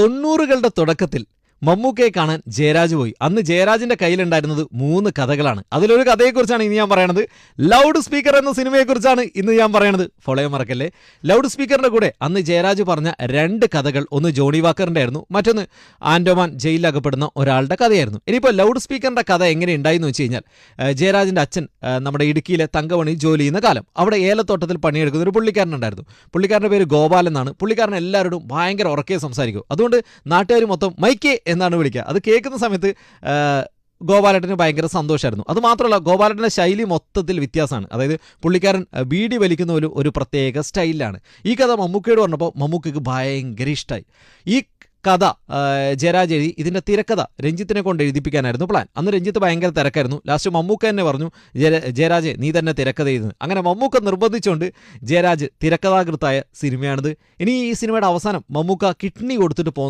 90കളുടെ തുടക്കത്തിൽ മമ്മൂക്കയെ കാണാൻ ജയരാജ് പോയി. അന്ന് ജയരാജിന്റെ കയ്യിലുണ്ടായിരുന്നത് 3 കഥകളാണ്. അതിലൊരു കഥയെക്കുറിച്ചാണ് ഇനി ഞാൻ പറയണത്. ലൗഡ് സ്പീക്കർ എന്ന സിനിമയെക്കുറിച്ചാണ് ഇന്ന് ഞാൻ പറയണത്. ഫോളോ ചെയ്യാൻ മറക്കല്ലേ. ലൗഡ് സ്പീക്കറിന്റെ കൂടെ അന്ന് ജയരാജ് പറഞ്ഞ 2 കഥകൾ, ഒന്ന് ജോണി വാക്കറിന്റെ ആയിരുന്നു, മറ്റൊന്ന് ആൻഡോമാൻ ജയിലിൽ അകപ്പെടുന്ന ഒരാളുടെ കഥയായിരുന്നു. ഇനിയിപ്പോൾ ലൗഡ് സ്പീക്കറിന്റെ കഥ എങ്ങനെ ഉണ്ടായെന്ന് വെച്ച് കഴിഞ്ഞാൽ, ജയരാജിന്റെ അച്ഛൻ നമ്മുടെ ഇടുക്കിയിലെ തങ്കമണിയിൽ ജോലി ചെയ്യുന്ന കാലം അവിടെ ഏലത്തോട്ടത്തിൽ പണിയെടുക്കുന്ന ഒരു പുള്ളിക്കാരനുണ്ടായിരുന്നു. പുള്ളിക്കാരൻ്റെ പേര് ഗോപാലൻ എന്നാണ്. പുള്ളിക്കാരൻ എല്ലാവരോടും ഭയങ്കര ഉറക്കെ സംസാരിക്കും. അതുകൊണ്ട് നാട്ടുകാർ മൊത്തം മൈക്കേ എന്നാണ് വിളിക്കുക. അത് കേൾക്കുന്ന സമയത്ത് ഗോപാലേട്ടന് ഭയങ്കര സന്തോഷമായിരുന്നു. അതുമാത്രമല്ല, ഗോപാലേട്ടൻ്റെ ശൈലി മൊത്തത്തിൽ വ്യത്യാസമാണ്. അതായത് പുള്ളിക്കാരൻ ബീഡി വലിക്കുന്ന ഒരു പ്രത്യേക സ്റ്റൈലിലാണ്. ഈ കഥ മമ്മൂക്കയോട് പറഞ്ഞപ്പോൾ മമ്മൂക്കയ്ക്ക് ഭയങ്കര ഇഷ്ടമായി. ഈ കഥ ജയരാജ് എഴുതി. ഇതിൻ്റെ തിരക്കഥ രഞ്ജിത്തിനെ കൊണ്ട് എഴുതിപ്പിക്കാനായിരുന്നു പ്ലാൻ. അന്ന് രഞ്ജിത്ത് ഭയങ്കര തിരക്കായിരുന്നു. ലാസ്റ്റ് മമ്മൂക്ക തന്നെ പറഞ്ഞു, ജയരാജ് നീ തന്നെ തിരക്കഥ എഴുതുന്നു. അങ്ങനെ മമ്മൂക്ക നിർബന്ധിച്ചുകൊണ്ട് ജയരാജ് തിരക്കഥാകൃത്തായ സിനിമയാണിത്. ഇനി ഈ സിനിമയുടെ അവസാനം മമ്മൂക്ക കിഡ്നി കൊടുത്തിട്ട് പോകുന്നു.